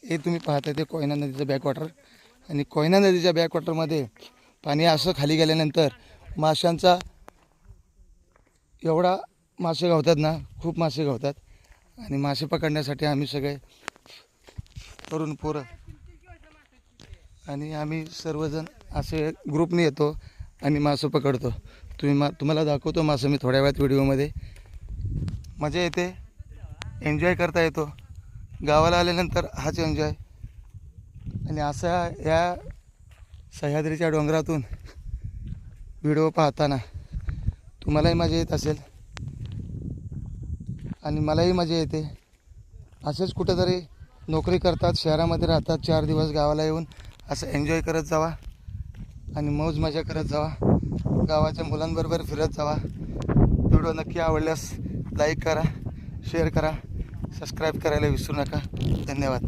हे तुम्ही पाहताय ते कोयना नदीचं बॅकवॉटर आणि कोयना नदीच्या बॅकवॉटरमध्ये पाणी असं खाली गेल्यानंतर माशांचा एवढा मासे गावतात ना, खूप मासे गावतात. आणि मासे पकडण्यासाठी आम्ही सगळे तरुण पोरं आणि आम्ही सर्वजण असे ग्रुपने येतो आणि मासे पकडतो. तुम्हाला दाखवतो मासे मी थोड्या वेळात व्हिडिओमध्ये. मजा येते, एन्जॉय करता येतो. गावाला आल्यानंतर हाच एन्जॉय. आणि असा या सह्याद्रीच्या डोंगरातून व्हिडिओ पाहताना तुम्हालाही मजा येत असेल आणि मलाही मजा येते. असेच कुठेतरी नोकरी करतात, शहरामध्ये राहतात, 4 दिवस गावाला येऊन असं एन्जॉय करत जावा आणि मौज मजा करत जावा. गावाच्या मुलांबरोबर फिरत जावा. व्हिडिओ नक्की आवडल्यास लाईक करा, शेअर करा, सबस्क्राईब करायला विसरू नका. धन्यवाद.